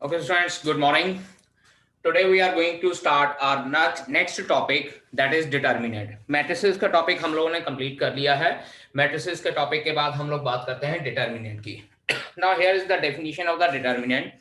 Okay, students, good morning. Today we are going to start our next topic, that is determinant. Matrices का topic हम लोगों ने complete कर लिया है. Matrices के टॉपिक के बाद हम लोग बात करते हैं determinant की. Now here is the definition of the determinant.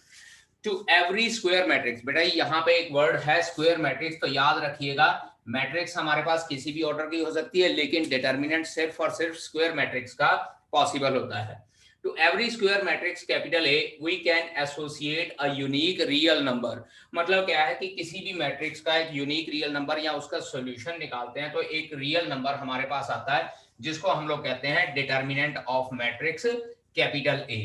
To every square matrix, बेटा यहाँ पे एक वर्ड है square matrix, तो याद रखिएगा मैट्रिक्स हमारे पास किसी भी ऑर्डर की हो सकती है, लेकिन डिटर्मिनेंट सिर्फ और सिर्फ स्क्वायर मैट्रिक्स का पॉसिबल होता है. To every square matrix capital A, we can associate a unique real number. मतलब क्या है कि किसी भी मैट्रिक्स का एक यूनिक रियल नंबर या उसका सॉल्यूशन निकालते हैं तो एक रियल नंबर हमारे पास आता है, जिसको हम लोग कहते हैं determinant of matrix capital A.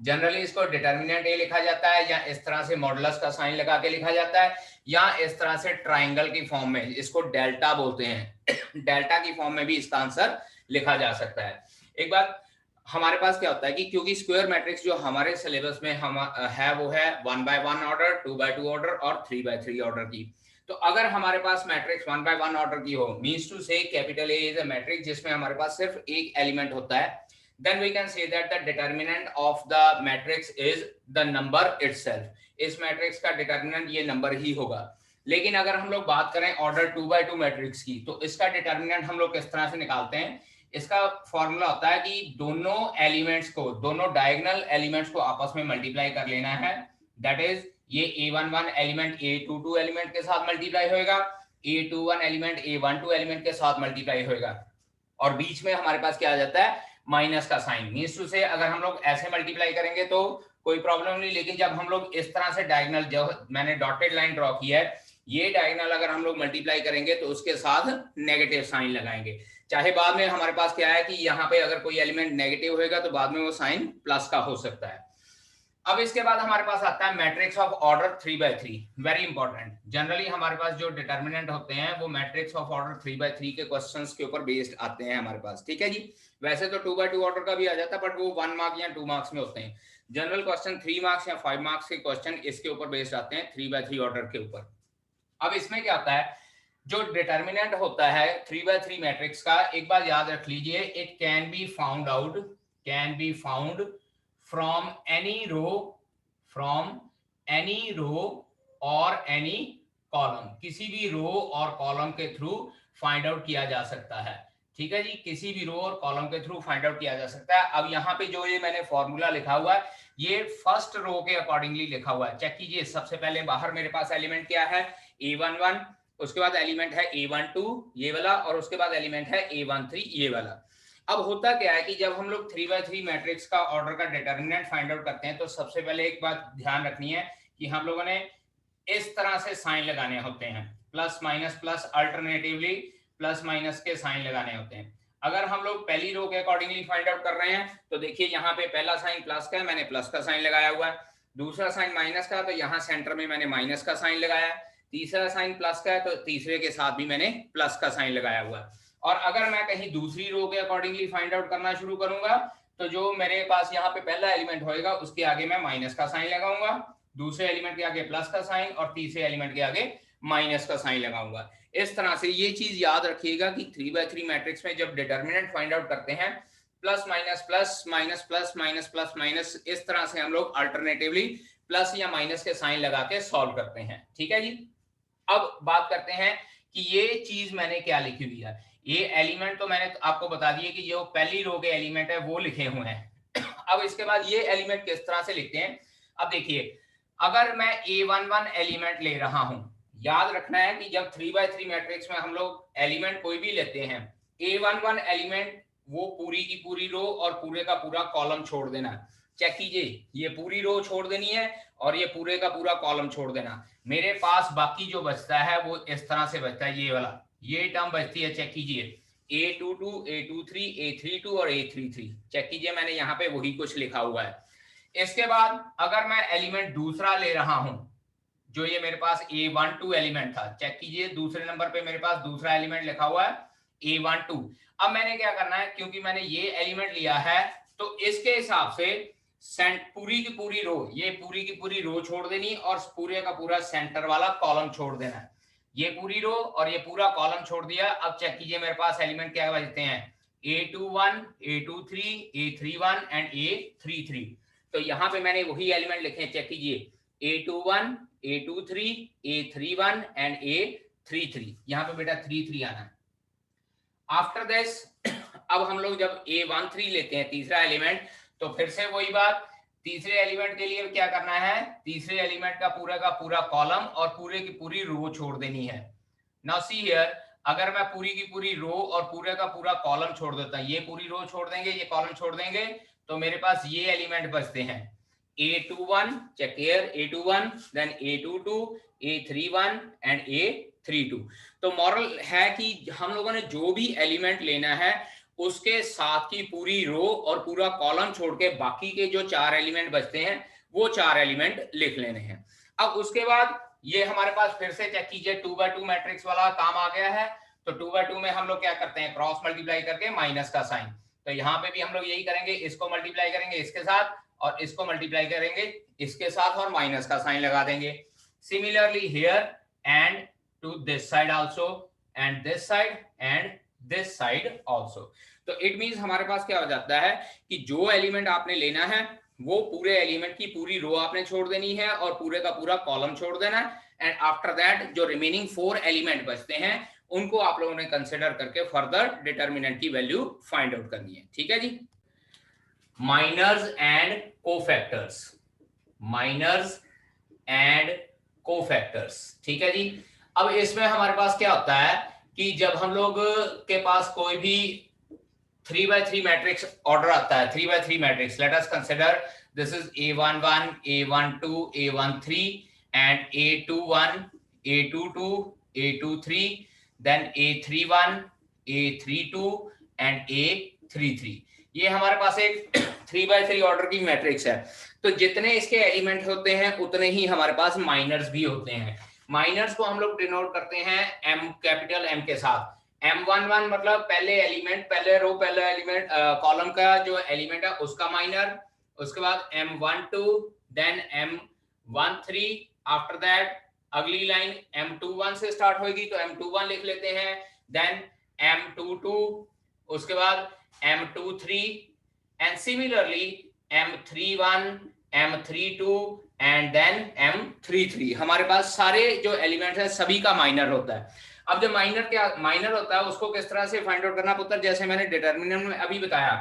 Generally इसको डिटर्मिनेंट ए लिखा जाता है, या इस तरह से मॉडुलस का साइन लगा के लिखा जाता है, या इस तरह से ट्राइंगल की फॉर्म में, इसको डेल्टा बोलते हैं. डेल्टा की फॉर्म में भी इसका आंसर लिखा जा सकता है. एक बात हमारे पास क्या होता है कि क्योंकि स्क्वायर मैट्रिक्स जो हमारे सिलेबस में हम है वो है 1/1 ऑर्डर, 2/2 ऑर्डर और 3/3 ऑर्डर की. तो अगर हमारे पास मैट्रिक्स 1/1 ऑर्डर की हो, मींस टू से capital A is a matrix जिसमें हमारे पास सिर्फ एक एलिमेंट होता है, then we can say that the determinant of the matrix is the number itself. इस मैट्रिक्स का डिटर्मिनेंट ये नंबर ही होगा. लेकिन अगर हम लोग बात करें ऑर्डर 2/2 मैट्रिक्स की, तो इसका डिटर्मिनेंट हम लोग किस तरह से निकालते हैं. इसका फॉर्मूला होता है कि दोनों एलिमेंट्स को, दोनों डायगोनल एलिमेंट्स को आपस में मल्टीप्लाई कर लेना है. दैट इज ये a11 एलिमेंट a22 एलिमेंट के साथ मल्टीप्लाई होएगा, a21 एलिमेंट a12 एलिमेंट के साथ मल्टीप्लाई होएगा, और बीच में हमारे पास क्या आ जाता है, माइनस का साइन. मींस टू से अगर हम लोग ऐसे मल्टीप्लाई करेंगे तो कोई प्रॉब्लम नहीं, लेकिन जब हम लोग इस तरह से डायगोनल, जो मैंने डॉटेड लाइन ड्रॉ की है, ये डायगोनल अगर हम लोग मल्टीप्लाई करेंगे तो उसके साथ नेगेटिव साइन लगाएंगे. चाहे बाद में हमारे पास क्या है कि यहाँ पे अगर कोई एलिमेंट नेगेटिव होएगा तो बाद में वो साइन प्लस का हो सकता है. अब इसके बाद हमारे पास आता है matrix of order 3/3. Very important. Generally हमारे पास जो डिटर्मिनेंट होते हैं वो मैट्रिक्स ऑफ ऑर्डर 3/3 के क्वेश्चंस के ऊपर बेस्ड आते हैं हमारे पास. ठीक है जी. वैसे तो 2/2 ऑर्डर का भी आ जाता है, बट वो 1 मार्क या 2 मार्क्स में होते हैं. जनरल क्वेश्चन 3 मार्क्स या 5 मार्क्स के क्वेश्चन इसके ऊपर बेस्ड आते हैं 3/3 ऑर्डर के ऊपर. अब इसमें क्या होता है, जो डिटर्मिनेंट होता है 3/3 मैट्रिक्स का, एक बार याद रख लीजिए, it can be found from any row or any column. किसी भी रो और कॉलम के थ्रू फाइंड आउट किया जा सकता है. ठीक है जी, किसी भी रो और कॉलम के थ्रू फाइंड आउट किया जा सकता है. अब यहाँ पे जो ये मैंने फॉर्मूला लिखा हुआ है, ये फर्स्ट रो के अकॉर्डिंगली लिखा हुआ है. चेक कीजिए. सबसे पहले बाहर मेरे पास एलिमेंट क्या है, a11, उसके बाद एलिमेंट है a12 ये वाला, और उसके बाद एलिमेंट है a13 ये वाला. अब होता क्या है कि जब हम लोग 3/3 मैट्रिक्स का ऑर्डर का डिटर्मिनेंट फाइंड आउट करते हैं, तो सबसे पहले एक बात ध्यान रखनी है कि हम लोगों ने इस तरह से साइन लगाने होते हैं, plus minus plus, alternatively plus minus के साइन लगाने होते हैं. अगर हम लोग पहली रो के अकॉर्डिंगली फाइंड आउट कर रहे हैं, तो देखिए यहाँ पे पहला साइन प्लस का है, मैंने प्लस का साइन लगाया हुआ है. दूसरा साइन माइनस का, तो यहाँ सेंटर में मैंने माइनस का साइन लगाया. तीसरा साइन प्लस का है, तो तीसरे के साथ भी मैंने प्लस का साइन लगाया हुआ है. और अगर मैं कहीं दूसरी रो के अकॉर्डिंगली फाइंड आउट करना शुरू करूंगा, तो जो मेरे पास यहाँ पे पहला एलिमेंट होएगा उसके आगे मैं माइनस का साइन लगाऊंगा, दूसरे एलिमेंट के आगे प्लस का साइन, और तीसरे एलिमेंट के आगे माइनस का साइन लगाऊंगा. इस तरह से ये चीज याद रखिएगा कि 3/3 मैट्रिक्स में जब डिटर्मिनेंट फाइंड आउट करते हैं, plus minus plus minus plus minus plus minus, इस तरह से हम लोग अल्टरनेटिवली प्लस या माइनस के साइन लगा के सॉल्व करते हैं. ठीक है जी. अब बात करते हैं कि ये चीज मैंने क्या लिखी हुई है. ये एलिमेंट तो मैंने आपको बता दिए कि जो पहली रो के एलिमेंट है वो लिखे हुए हैं. अब इसके बाद ये एलिमेंट किस तरह से लिखते हैं. अब देखिए, अगर मैं a11 एलिमेंट ले रहा हूं, याद रखना है कि जब 3/3 मैट्रिक्स में हम लोग एलिमेंट कोई भी लेते हैं, a11 एलिमेंट वो पूरी की पूरी रो और पूरे का पूरा कॉलम छोड़ देना. चेक कीजिए, ये पूरी रो छोड़ देनी है और ये पूरे का पूरा कॉलम छोड़ देना. मेरे पास बाकी जो बचता है वो इस तरह से बचता है, ये वाला ये टर्म बचती है. चेक कीजिए, a22 a23 a32 और a33. चेक कीजिए, मैंने यहाँ पे वही कुछ लिखा हुआ है. इसके बाद अगर मैं एलिमेंट दूसरा ले रहा हूं, जो ये मेरे पास a12 एलिमेंट था, चेक कीजिए दूसरे नंबर पे मेरे पास दूसरा एलिमेंट लिखा हुआ है a12. अब मैंने क्या करना है, क्योंकि मैंने ये एलिमेंट लिया है, तो इसके हिसाब से पूरी की पूरी रो, ये पूरी की पूरी रो छोड़ देनी और पूरे का पूरा सेंटर वाला कॉलम छोड़ देना है. ये पूरी रो और ये पूरा कॉलम छोड़ दिया. अब चेक कीजिए मेरे पास एलिमेंट क्या बचते हैं, a21 a23 a31 and a33. तो यहाँ पे मैंने वही एलिमेंट लिखे हैं. चेक कीजिए, A21, A23, A31 and A33। यहाँ पे बेटा 33 आना है। आफ्टर दिस अब हम लोग जब A13 लेते हैं तीसरा एलिमेंट, तो फिर से वही बात, तीसरे एलिमेंट के लिए क्या करना है, तीसरे एलिमेंट का पूरा कॉलम और पूरे की पूरी रो छोड़ देनी है। नाउ सी हियर, अगर मैं पूरी की पूरी रो और पूरे का पूरा कॉलम छोड़ देता हूं, ये पूरी रो छोड़ देंगे, ये कॉलम छोड़ देंगे, तो मेरे पास ये एलिमेंट बचते हैं A21, check here, A21, then A22, A31 and A32। तो मॉरल है कि हम लोगों ने जो भी एलिमेंट लेना है उसके साथ की पूरी रो और पूरा कॉलम छोड़ के बाकी के जो 4 एलिमेंट बचते हैं वो 4 एलिमेंट लिख लेने हैं। अब उसके बाद ये हमारे पास फिर से चेक कीजिए 2x2 मैट्रिक्स वाला काम आ गया है। तो 2x2 में हम लोग क्या करते हैं, क्रॉस मल्टीप्लाई करके माइनस का साइन। तो यहाँ पे भी हम लोग यही करेंगे, इसको मल्टीप्लाई करेंगे इसके साथ और इसको मल्टीप्लाई करेंगे इसके साथ और माइनस का साइन लगा देंगे। Similarly here and to this side also and this side and this side also. तो इट मींस हमारे पास क्या हो जाता है कि जो एलिमेंट आपने लेना है वो पूरे एलिमेंट की पूरी रो आपने छोड़ देनी है और पूरे का पूरा कॉलम छोड़ देना है, एंड आफ्टर दैट जो रिमेनिंग 4 एलिमेंट बचते हैं उनको आप लोगों ने कंसिडर करके फर्दर डिटरमिनेंट की वैल्यू फाइंड आउट करनी है। ठीक है जी। Minors and cofactors, minors and cofactors, ठीक है जी। अब इसमें हमारे पास क्या होता है कि जब हम लोग के पास कोई भी 3x3 मैट्रिक्स ऑर्डर आता है, 3x3 matrix, let us consider this is A11, A12, A13 and A21, A22, A23, then A31, A32 and A33। ये हमारे पास एक 3x3 ऑर्डर की मैट्रिक्स है। तो जितने इसके एलिमेंट होते हैं उतने ही हमारे पास माइनर्स भी होते हैं। माइनर्स को हम लोग डिनोट करते हैं M, कैपिटल M के साथ। M11 मतलब पहले एलिमेंट, पहले रो, पहले एलिमेंट कॉलम का जो एलिमेंट है उसका माइनर। उसके बाद M12, then M13, after that अगली लाइन M21 से स्टार्ट होगी तो M21 लिख लेते हैं, देन M22, उसके बाद M23 and similarly M31, M32 and then M33। हमारे पास सारे जो एलिमेंट्स हैं सभी का माइनर होता है। अब जो माइनर होता है उसको किस तरह से फाइंड आउट करना पुत्र, जैसे मैंने डिटरमिनेंट में अभी बताया,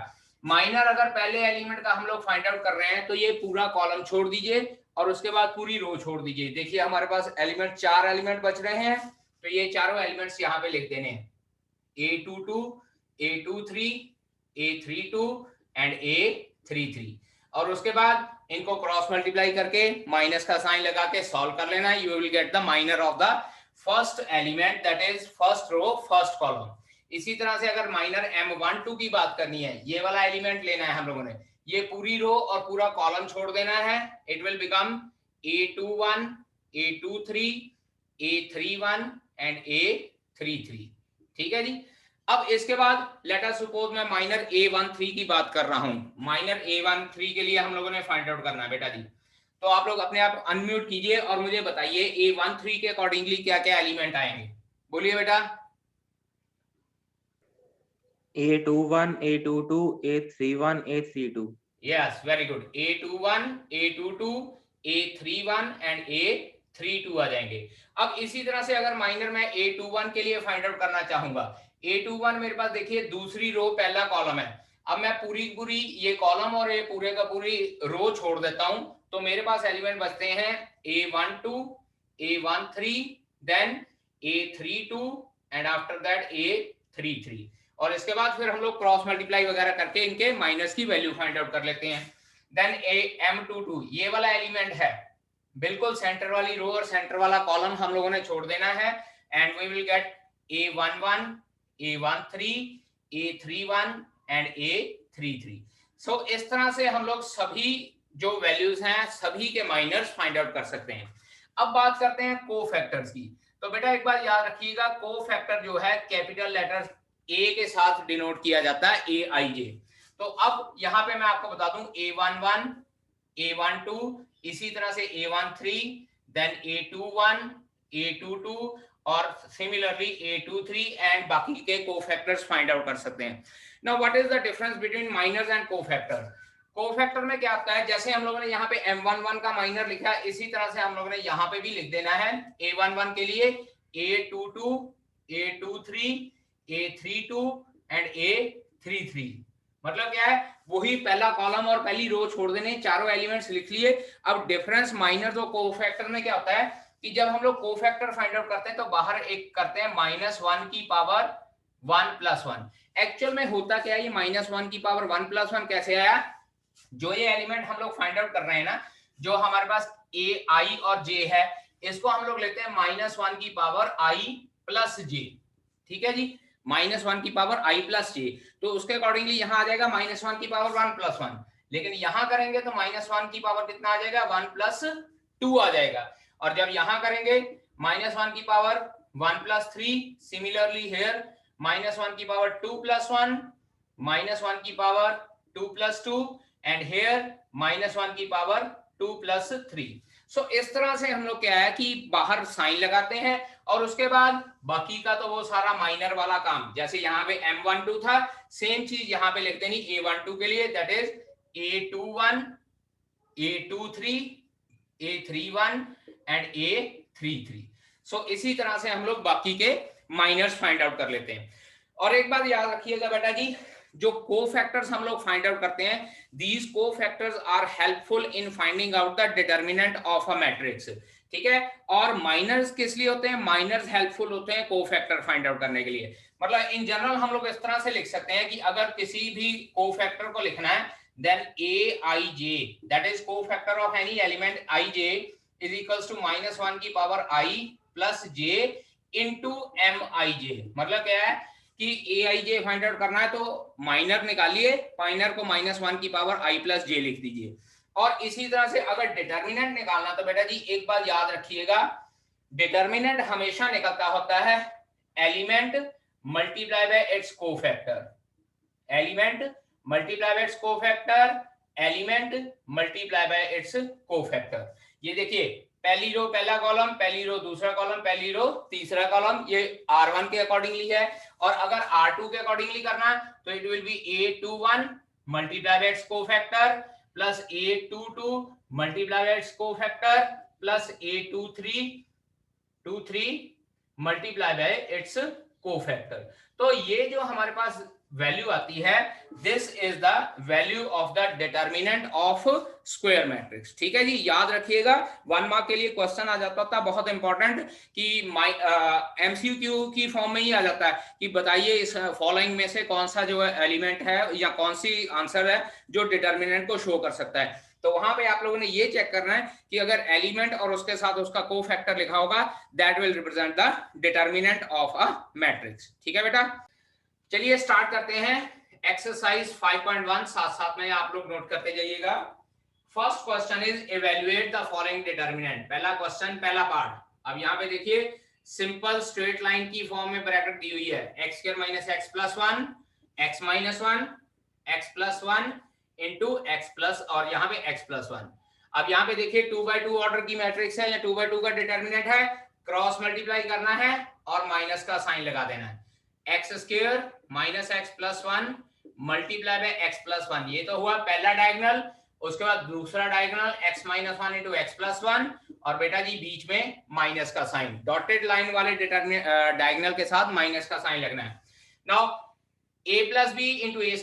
माइनर अगर पहले एलिमेंट का हम लोग फाइंड आउट कर रहे हैं तो ये पूरा कॉलम छोड़ दीजिए और उसके बाद पूरी रो छोड़ दीजिए। देखिए हमारे पास एलिमेंट 4 एलिमेंट बच रहे हैं, तो ये चारों एलिमेंट्स यहाँ पे लिख देने हैं, A22, A23, A32 and A33। और उसके बाद इनको क्रॉस मल्टीप्लाई करके माइनस का साइन लगा के सॉल्व कर लेना, you will get the minor of the first element, that is first row first column. इसी तरह से अगर माइनर M12 की बात करनी है, ये वाला एलिमेंट लेना है हम लोगों ने, ये पूरी रो और पूरा कॉलम छोड़ देना है, it will become A21, A23, A31 and A33। ठीक है जी। अब इसके बाद लेट अस सपोज मैं माइनर A13 की बात कर रहा हूं। माइनर A13 के लिए हम लोगों ने फाइंड आउट करना है बेटा जी। तो आप लोग अपने आप अनम्यूट कीजिए और मुझे बताइए A13 के अकॉर्डिंगली क्या क्या एलिमेंट आएंगे, बोलिए बेटा। A21, A22, A31, A32। Yes, very good. A21, A22, A31 and A32 आ जाएंगे। अब इसी तरह से अगर माइनर में A21 के लिए फाइंड आउट करना चाहूंगा, A21 मेरे पास देखिए दूसरी रो पहला कॉलम है। अब मैं पूरी ये कॉलम और ये पूरे का पूरी रो छोड़ देता हूं, तो मेरे पास एलिमेंट बचते हैं A12, A13, then A32 and after that A33। और इसके बाद फिर हम लोग क्रॉस मल्टीप्लाई वगैरह करके इनके माइनस की वैल्यू फाइंड आउट कर लेते हैं। देन M22 ये वाला एलिमेंट है, बिल्कुल सेंटर वाली रो और सेंटर वाला कॉलम हम लोगों ने छोड़ देना है, and we will get A11, A13, A31 and A33। So इस तरह से हम लोग सभी जो वैल्यूज हैं सभी के माइनर्स फाइंड आउट कर सकते हैं। अब बात करते हैं कोफैक्टर्स की। तो बेटा एक बात याद रखिएगा, कोफैक्टर जो है कैपिटल लेटर A के साथ डिनोट किया जाता है, AIJ। तो अब यहां पे मैं आपको बता दूं A11, A12, इसी तरह से A13, देन A21, A22 और सिमिलरली A23 एंड बाकी के कोफैक्टर्स फाइंड आउट कर सकते हैं। Now what is the difference between minors and cofactor? Cofactor में क्या आता है, जैसे हम लोगों ने यहाँ पे M11 का माइनर लिखा है, इसी तरह से हम लोगों ने यहाँ पे भी लिख देना है A11 के लिए A22, A23, A32 and A33। मतलब क्या है, वही पहला कॉलम और पहली रो छोड़ देने, चारों एलिमेंट्स लिख लिए। अब डिफरेंस माइनर तो कोफैक्टर में क्या होता है कि जब हम लोग कोफैक्टर फाइंड आउट करते हैं तो बाहर एक करते हैं -1 की पावर 1 + 1। एक्चुअल में होता क्या है, ये -1 की पावर 1 + 1 कैसे आया, जो ये एलिमेंट हम लोग फाइंड आउट कर रहे हैं ना, जो हमारे पास ए आई और जे है, इसको हम लोग लेते हैं -1 की पावर आई प्लस जे। ठीक है जी, -1 की पावर आई प्लस जे, तो उसके अकॉर्डिंगली यहां आ जाएगा -1 की पावर 1 + 1। लेकिन यहां करेंगे तो -1 की पावर कितना आ जाएगा, 1 + 2 आ जाएगा। और जब यहां करेंगे -1 की पावर 1 + 3, सिमिलरली हियर -1 की पावर 2 + 1, -1 की पावर 2 + 2 एंड हियर -1 की पावर 2 + 3। सो इस तरह से हम लोग क्या है कि बाहर साइन लगाते हैं और उसके बाद बाकी का तो वो सारा माइनर वाला काम, जैसे यहाँ पे M12 था, सेम चीज यहाँ पे लिख देनी A12 के लिए, that is A21, A23, A31 and A33। सो इसी तरह से हम लोग बाकी के माइनर्स फाइंड आउट कर लेते हैं। और एक बात याद रखिएगा बेटा जी, जो कोफैक्टर्स हम लोग फाइंड आउट करते हैं, these cofactors are helpful in finding out the determinant of a matrix. ठीक है, और माइनर्स किस लिए होते हैं, माइनर्स हेल्पफुल होते हैं कोफैक्टर फाइंड आउट करने के लिए। मतलब इन जनरल हम लोग इस तरह से लिख सकते हैं कि अगर किसी भी कोफैक्टर को लिखना है, then aij, that is cofactor of any element ij is equals to -1 की power i plus j into mij। मतलब क्या है कि aij फाइंड आउट करना है तो माइनर निकालिए, माइनर को -1 की पावर i plus j लिख दीजिए। और इसी तरह से अगर डिटर्मिनेंट निकालना तो बेटा जी एक बात याद रखिएगा, डिटर्मिनेंट हमेशा निकलता होता है element multiply by its cofactor, element multiply by its cofactor, element multiply by its cofactor. ये देखिए, पहली रो पहला कॉलम, पहली रो दूसरा कॉलम, पहली रो तीसरा कॉलम, ये R1 के अकॉर्डिंगली है। और अगर R2 के अकॉर्डिंगली करना है तो it will B A21 multiply by its cofactor plus A22 multiply by its cofactor plus A23 multiply by its cofactor. तो ये जो हमारे पास वैल्यू आती है, this is the value of the determinant of square matrix. ठीक है जी, याद रखिएगा, 1 मार्क के लिए क्वेश्चन आ जाता था बहुत इंपॉर्टेंट कि एमसीक्यू की फॉर्म में ही आ जाता है कि बताइए इस फॉलोइंग में से कौन सा जो है एलिमेंट है या कौन सी आंसर है जो डिटर्मिनेंट को शो कर सकता है। तो वहां पे आप लोगों ने ये चेक करना है कि अगर एलिमेंट और उसके साथ उसका कोफैक्टर लिखा होगा, that will represent the determinant of a matrix. ठीक है बेटा, चलिए स्टार्ट करते हैं एक्सरसाइज 5.1, साथ साथ में आप लोग नोट करते जाइएगा। First question is evaluate the following determinant. पहला क्वेश्चन, पहला पार्ट। अब यहाँ पे देखिए सिंपल स्ट्रेट लाइन की फॉर्म में ब्रैकेट दी हुई है, x² - x + 1 x - 1 x + 1 into x plus और यहाँ पे x + 1। अब यहाँ पे देखिए 2/2 ऑर्डर की मैट्रिक्स है या 2/2 का डिटर्मिनेंट है, क्रॉस मल्टीप्लाई करना है और माइनस का साइन लगा देना है। x² - x + 1 multiply bye x + 1, ये तो हुआ पहला डायगोनल। उसके बाद दूसरा डायगोनल x - 1 इंटू x + 1 और बेटा जी बीच में माइनस का साइन, डॉटेड लाइन वाले डायगोनल के साथ माइनस का साइन लगना है। Now a + b into a² - ab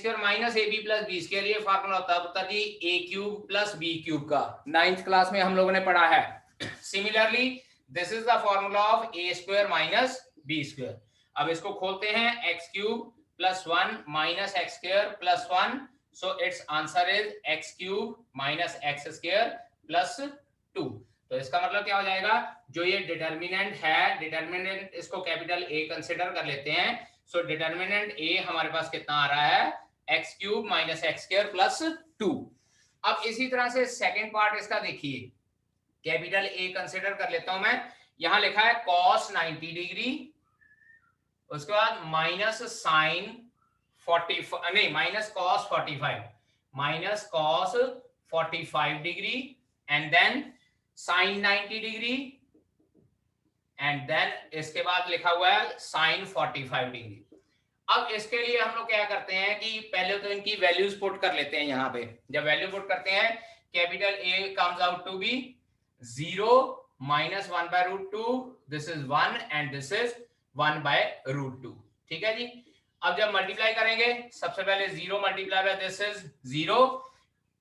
+ b², ये फार्मूला तब तक ही a³ + b³ का 9th क्लास में हम लोगों ने पढ़ा है। Similarly this is the formula of a² - b²। अब इसको खोलते हैं, x³ + 1 - x² + 1, so its answer is x³ - x² + 2। तो इसका मतलब क्या हो जाएगा, जो ये डिटर्मिनेंट है, डिटर्मिनेंट इसको कैपिटल A कंसीडर कर लेते हैं। सो डिटर्मिनेंट A हमारे पास कितना आ रहा है, x³ - x² + 2। अब इसी तरह से सेकंड पार्ट इसका देखिए, कैपिटल A कंसीडर कर लेता हूं मैं। यहां लिखा है cos 90 डिग्री, उसके बाद माइनस साइन 45, नहीं minus cos 45, minus cos 45 degree and then sine 90 degree and then इसके बाद लिखा हुआ है साइन 45 डिग्री। अब इसके लिए हम लोग क्या करते हैं कि पहले तो इनकी वैल्यूज पुट कर लेते हैं यहाँ पे। जब वैल्यू पुट करते हैं, capital A comes out to be 0 minus 1/√2, this is 1 and this is 1/√2। ठीक है जी। अब जब मल्टीप्लाई करेंगे, सबसे पहले 0 मल्टीप्लाई बाय दिस इज 0,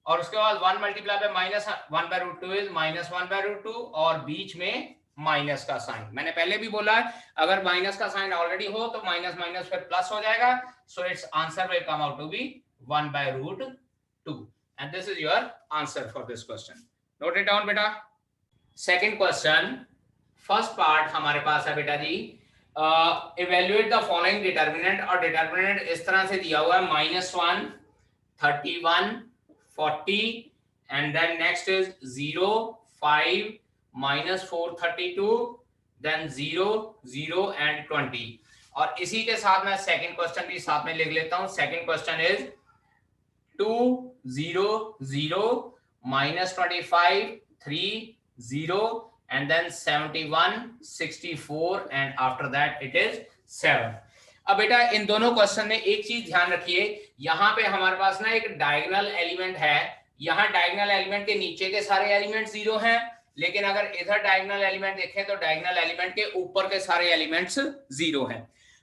और उसके बाद 1 multiply bye minus 1/√2 is minus 1/√2, और बीच में माइनस का साइन। मैंने पहले भी बोला है, अगर माइनस का साइन ऑलरेडी हो तो माइनस माइनस फिर प्लस हो जाएगा, so its answer will come out to be 1/√2, and this is your answer for this question. Note it down बेटा। सेकंड क्वेश्चन, फर्स्ट पार्ट हमारे पास है बेटा जी, इवेल्युएट द फॉलोइंग डिटर्मिनेंट, और डिटर्मिनेंट इस तरह से दिया हुआ है -1, 31, 40, and then next is 0, 5, -4, 32, then 0, 0 and 20। और इसी के साथ मैं सेकंड क्वेश्चन भी साथ में लिख लेता हूं। Second question is 2, 0, 0, -25, 3, 0 and then 71, 64 and after that it is 7। अब बेटा इन दोनों क्वेश्चन में एक चीज ध्यान रखिए, यहाँ पे हमारे पास ना एक डायगोनल एलिमेंट है। यहाँ डायगोनल एलिमेंट के नीचे के सारे एलिमेंट 0 हैं, लेकिन अगर इधर डायगोनल एलिमेंट देखें तो डायगोनल एलिमेंट के ऊपर के सारे एलिमेंट्स 0 हैं।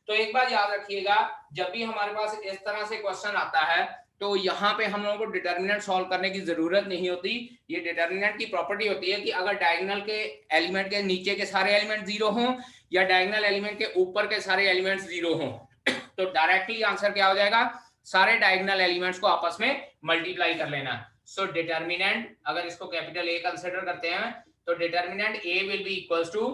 तो एक बात याद रखिएगा, जब भी हमारे पास इस तरह से क्वेश्चन आता है तो यहाँ पे हम लोगों को डिटर्मिनेंट सॉल्व करने की जरूरत नहीं होती। ये डिटर्मिनेंट की प्रॉपर्टी होती है कि अगर डायगोनल के एलिमेंट के नीचे के सारे एलिमेंट 0 हों या डायगोनल एलिमेंट के ऊपर के सारे एलिमेंट्स 0 हों, तो डायरेक्टली आंसर क्या हो जाएगा, सारे डायगोनल एलिमेंट्स को आपस में मल्टीप्लाई कर लेना। सो डिटर्मिनेंट, अगर इसको कैपिटल ए कंसीडर करते हैं तो determinant A will be equals to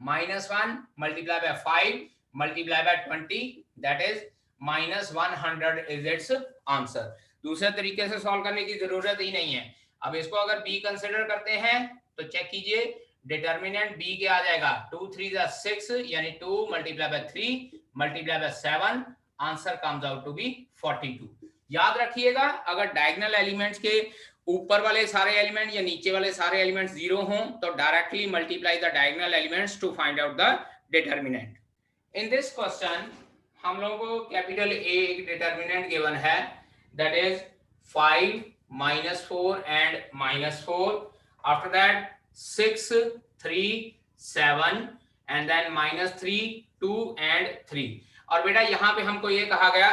-1 multiply by 5 multiply by 20, that is -100 is its answer. दूसरे तरीके से सॉल्व करने की जरूरत ही नहीं है। अब इसको अगर बी कंसीडर करते हैं तो चेक कीजिए, डिटर्मिनेंट बी के आ जाएगा 2 3 6, यानी 2 multiply by 3 multiply by 7, answer comes out to be 42। याद रखिएगा, अगर डायगोनल एलिमेंट्स के ऊपर वाले सारे एलिमेंट या नीचे वाले सारे एलिमेंट्स 0 हों तो directly multiply the diagonal elements to find out the determinant. In this question हम लोगों को कैपिटल ए एक डिटर्मिनेंट गिवन है, that is 5, -4 and -4, after that 6, 3, 7 and then -3, 2 and 3। और बेटा यहाँ पे हमको ये कहा गया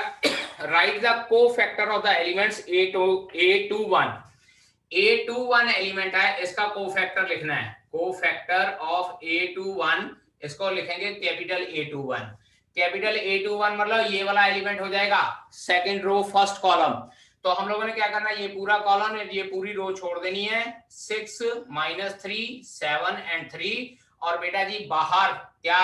right the cofactor of the elements A21। A21 element है, इसका कोफैक्टर लिखना है। कोफैक्टर ऑफ A21 इसको लिखेंगे कैपिटल A21। कैपिटल A21 मतलब ये वाला एलिमेंट हो जाएगा सेकंड रो फर्स्ट कॉलम। तो हम लोगों ने क्या करना है, ये पूरा कॉलम ये पूरी रो छोड़ देनी है। 6, -3, 7 and 3, और बेटा जी बाहर क्या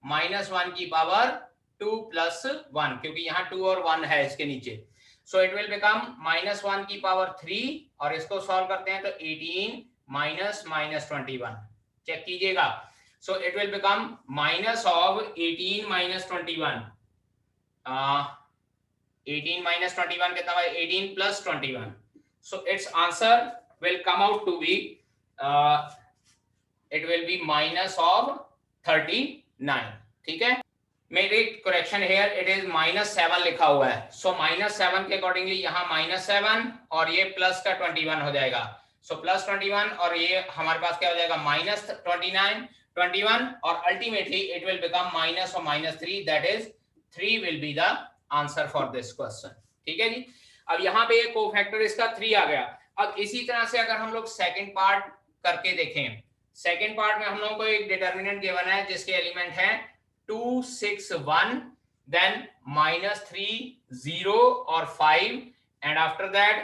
-1 की पावर 2 + 1, क्योंकि यहाँ 2 और 1 है इसके नीचे। सो इट विल बिकम -1 की पावर 3, और इसको सॉल्व करते हैं तो 18 -21। चेक कीजिएगा, so it will become minus of 18 - 21। 18 - 21 कितना है, 18 + 21। so its answer will come out to be it will be minus of 39। ठीक है, मेरी करेक्शन हेयर, इट इज -7 लिखा हुआ है। सो -7 के अकॉर्डिंगली यहाँ -7 और ये प्लस का 21 हो जाएगा। सो +21 और ये हमारे पास क्या हो जाएगा -29, 21, और ultimately it will become minus और -3, that is 3 will be the answer for this question. ठीक है जी। अब यहाँ पे कोफैक्टर इसका 3 आ गया। अब इसी तरह से अगर हम लोग सेकंड पार्ट करके देखें, सेकंड पार्ट में हम लोगों को एक डिटर्मिनेंट गिवन है जिसके एलिमेंट हैं 2, 6, 1, then -3, 0 और 5, and after that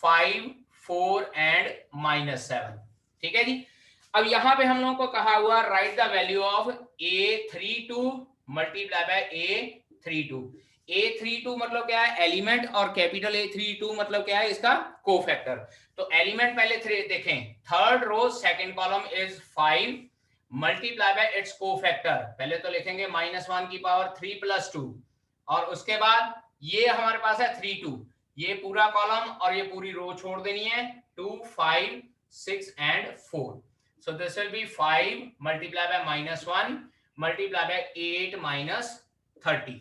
5, 4 and -7। ठीक है जी। अब यहाँ पे हम लोगों को कहा हुआ right the value of A32 multiply by A32। A32 मतलब क्या है, एलिमेंट, और कैपिटल A32 मतलब क्या है, इसका कोफैक्टर। तो एलिमेंट पहले देखें, third row second column is 5 multiply by its cofactor. पहले तो लिखेंगे -1 की पावर 3 + 2, और उसके बाद ये हमारे पास है 3, 2, ये पूरा कॉलम और ये पूरी रो छोड़ देनी है, 2, 5, 6 and 4। So this will be 5 multiplied by -1 multiplied by 8 - 30।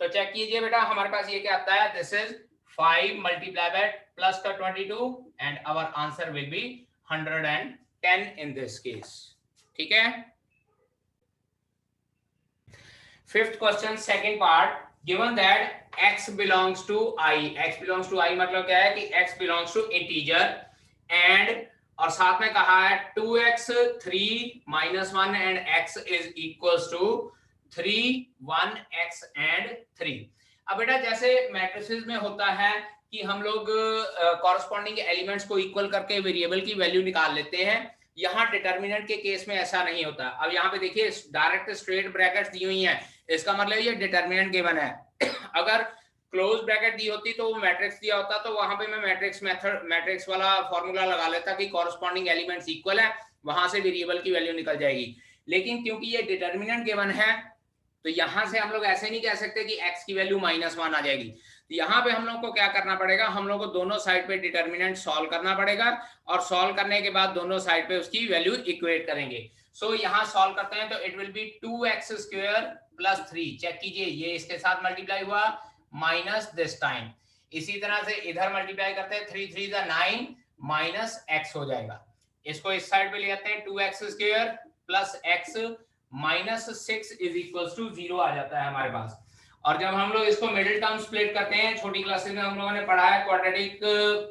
तो चेक कीजिए बेटा, हमारे पास ये क्या आता है, this is 5 multiply by plus का 22 and our answer will be 110 in this case. ठीक है। Fifth question second part, given that x belongs to i, x belongs to i मतलब क्या है कि x belongs to integer and, और साथ में कहा है 2x 3 minus 1 and x is equals to 3 1 x and 3। अब बेटा जैसे मैट्रिसेस में होता है कि हम लोग कॉरस्पॉन्डिंग एलिमेंट्स को इक्वल करके वेरिएबल की वैल्यू निकाल लेते हैं, यहाँ डिटर्मिनेंट के केस में ऐसा नहीं होता। अब यहाँ पे देखिए डायरेक्ट स्ट्रेट ब्रैकेट्स दी हुई हैं, इसका मतलब ये डिटर्मिनेंट गिवन है। अगर क्लोज ब्रैकेट दी होती तो वो मैट्रिक्स दिया होता, तो वहां पे मैं मैट्रिक्स वाला फॉर्मूला लगा लेता कि कॉरस्पॉन्डिंग एलिमेंट्स इक्वल है, वहां से वेरिएबल की वैल्यू निकल जाएगी। लेकिन क्योंकि ये डिटर्मिनेंट गिवन है तो यहां से हम लोग ऐसे नहीं कह सकते कि x की वैल्यू -1 आ जाएगी। तो यहाँ पे हम लोग को क्या करना पड़ेगा, हम लोग को दोनों साइड पे डिटर्मिनेंट सॉल्व करना पड़ेगा, और सॉल्व करने के बाद दोनों साइड पे उसकी वैल्यू इक्वेट करेंगे। सो यहाँ सॉल्व करते हैं तो it will be 2x square plus 3। Check कीजिए, ये इसके साथ मल्टीप्लाई हुआ माइनस दिस टाइम, इसी तरह से इधर मल्टीप्लाई करते हैं 3 3 9 माइनस x हो जाएगा। इसको इस साइड पे ले आते हैं 2x square plus x minus 6 is equal to 0 आ जाता है हमारे पास। और जब हम लोग इसको मिडिल टर्म स्प्लिट करते हैं, छोटी क्लासेस में हम लोगों ने पढ़ा है क्वाड्रेटिक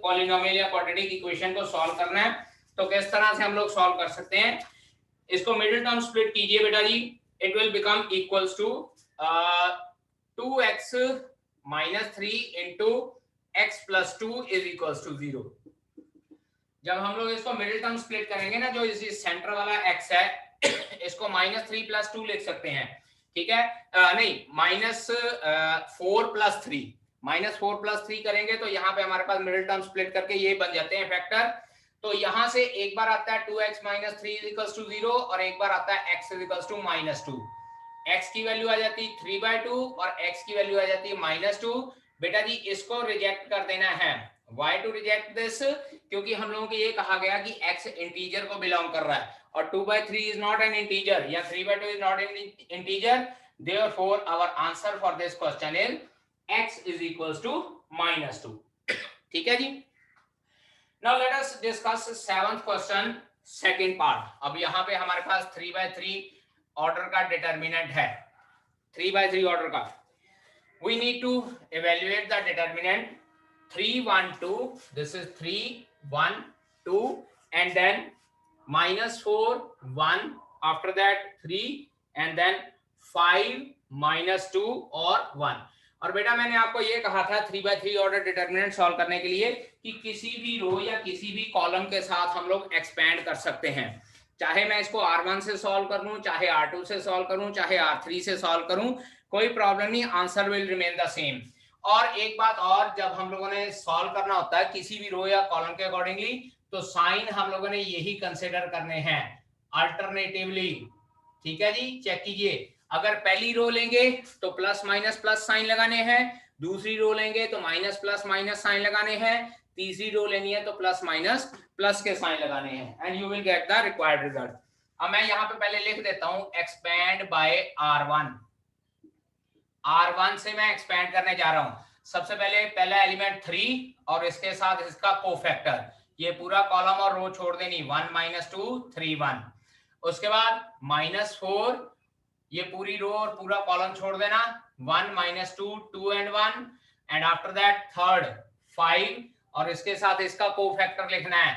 पॉलिनोमियल या क्वाड्रेटिक इक्वेशन को सॉल्व करना है, तो किस तरह से हम लोग सॉल्व कर सकते हैं। इसको मिडिल टर्म स्प्लिट कीजिए बेटा जी, it will become equals to 2x minus 3 into x plus 2 is equals to 0। जब हम लोग इसको मिडिल टर्म स्प्लिट करेंगे ना, जो इस सेंटर वाला x है इसको -3 + 2 लिख सकते हैं, ठीक है। नहीं, -4 + 3, -4 + 3 करेंगे तो यहाँ पे हमारे पास मिडिल टर्म स्प्लिट करके ये बन जाते हैं फैक्टर। तो यहाँ से एक बार आता है 2x - 3 = 0 और एक बार आता है x = -2। x की वैल्यू आ जाती है 3/2 और x की वैल्यू आ जाती है -2। बेटा जी इसको रिजेक्ट कर देना है। Why to reject this? क्योंकि हम लोगों को ये कहा गया कि x इंटीजर को बिलोंग कर रहा है और 2/3 is not an integer या 3/2 is not an integer. Therefore, our answer for this question is x is equals to -2. ठीक है जी। Now let us discuss 7th question, second part. अब यहाँ पे हमारे पास 3/3 ऑर्डर का डिटर्मिनेंट है, 3/3 ऑर्डर का। We need to evaluate the determinant 3 1 2. This is 3 1 2 and then -4 1, after that 3 and then 5 -2 और 1। और बेटा मैंने आपको ये कहा था 3/3 ऑर्डर डिटर्मिनेंट सॉल्व करने के लिए कि किसी भी रो या किसी भी कॉलम के साथ हम लोग एक्सपेंड कर सकते हैं। चाहे मैं इसको R1 से सॉल्व कर लूं, चाहे R2 से सॉल्व करूं, चाहे R3 से सॉल्व करूं, कोई प्रॉब्लम नहीं, answer will remain the same. और एक बात और, जब हम लोगों ने सॉल्व करना होता है किसी भी रो या कॉलम के अकॉर्डिंगली, तो साइन हम लोगों ने यही कंसिडर करने हैं अल्टरनेटिवली। ठीक है जी, चेक कीजिए, अगर पहली रो लेंगे तो प्लस माइनस प्लस साइन लगाने हैं, दूसरी रो लेंगे तो माइनस प्लस माइनस साइन लगाने हैं, तीसरी रो लेनी है तो प्लस माइनस प्लस के साइन लगाने हैं, and you will get the required result. अब मैं यहाँ पे पहले लिख देता हूं एक्सपेंड बाय R1। R1 से मैं एक्सपेंड करने जा रहा हूं। सबसे पहले पहला एलिमेंट 3 और इसके साथ इसका कोफैक्टर, ये पूरा कॉलम और रो छोड़ देनी, 1 -2 3 1। उसके बाद -4, ये पूरी रो और पूरा कॉलम छोड़ देना, 1 -2 2 and 1, and after that third 5 और इसके साथ इसका कोफैक्टर लिखना है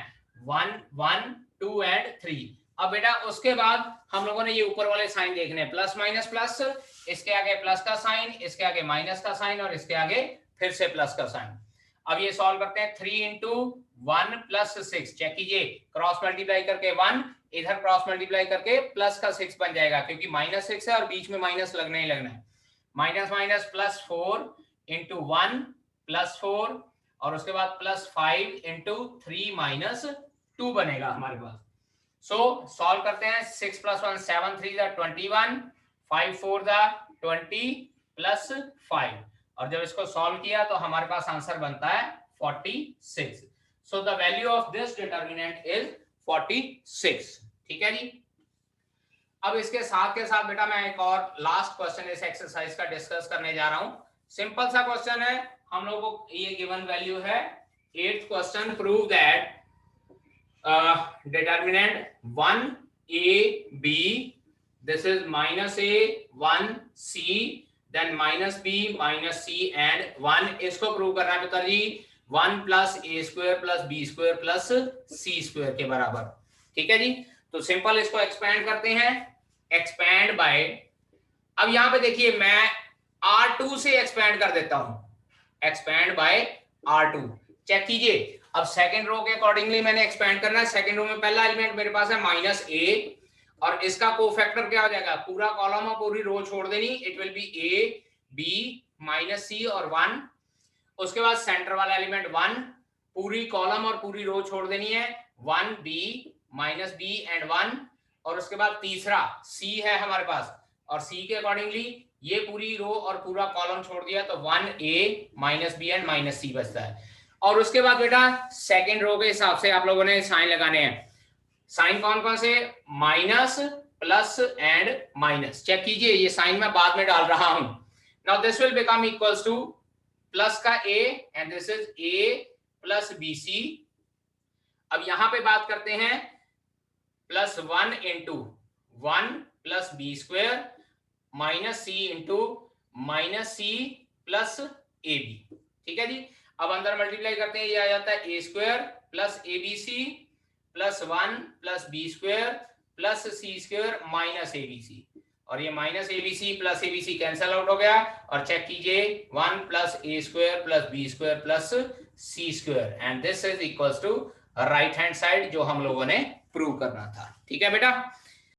1 1 2 and 3। अब बेटा उसके बाद हम लोगों ने ये ऊपर वाले साइन देखने, प्लस माइनस प्लस, इसके आगे प्लस का साइन, इसके आगे माइनस का साइन और इसके आगे फिर से प्लस का साइन। अब ये सॉल्व करते हैं, 3 × 1 + 6। चेक कीजिए, क्रॉस मल्टीप्लाई करके 1, इधर क्रॉस मल्टीप्लाई करके प्लस का 6 बन जाएगा, क्योंकि -6 है और बीच में माइनस लगना ही लगना है। माइनस माइनस +4 × 1 +4 और उसके बाद +5 × 3 - 2 बनेगा हमारे पास। सो सॉल्व करते हैं, 6 + 1 7 3 21, 5 4 20 + 5, और जब इसको सॉल्व किया तो हमारे पास आंसर बनता है 46। So the value of this determinant is 46। ठीक है जी। अब इसके साथ के साथ बेटा मैं एक और लास्ट क्वेश्चन इस एक्सरसाइज का डिस्कस करने जा रहा हूं। सिंपल सा क्वेश्चन है, हम लोगों को ये गिवन वैल्यू है। 8th question, prove that determinant 1a b, this is minus a 1 c, then minus b minus c and 1, इसको प्रूव करना है बेटा जी 1 plus a square plus B square plus c square के बराबर। ठीक है जी, तो सिंपल इसको एक्सपेंड करते हैं, एक्सपेंड बाय, अब यहां पे देखिए मैं R2 से एक्सपेंड कर देता हूं, एक्सपेंड बाय R2। चेक कीजिए, अब सेकंड रो के अकॉर्डिंगली मैंने एक्सपेंड करना है। सेकंड रो में पहला एलिमेंट मेरे पास है माइनस ए, और इसका कोफैक्टर क्या हो जाएगा, पूरा कॉलम और पूरी रो छोड़ देनी, it will be a b minus c और 1। उसके बाद सेंटर वाला एलिमेंट 1, पूरी कॉलम और पूरी रो छोड़ देनी है, 1 बी माइनस बी एंड 1। और उसके बाद तीसरा सी है हमारे पास, और सी के अकॉर्डिंगली ये पूरी रो और पूरा कॉलम छोड़ दिया, तो 1 ए माइनस बी एंड माइनस सी बचता है। और उसके बाद बेटा सेकेंड रो के हिसाब से आप लोगों ने साइन लगाने हैं। साइन कौन कौन से, minus plus and minus. Check कीजिए, ये साइन मैं बाद में डाल रहा हूं। Now this will become equals to plus का a and this is a plus B C. अब यहां पे बात करते हैं plus 1 into 1 plus B square minus C into minus C plus ए बी। ठीक है जी, अब अंदर मल्टीप्लाई करते हैं, ये आ जाता है a square plus A b c plus 1 plus B square plus c square minus a b c, और ये minus a b c plus A b c cancel out हो गया। और चेक कीजिए 1 plus a square plus B square plus c square, and this is equals to right hand side, जो हम लोगों ने प्रूव करना था। ठीक है बेटा,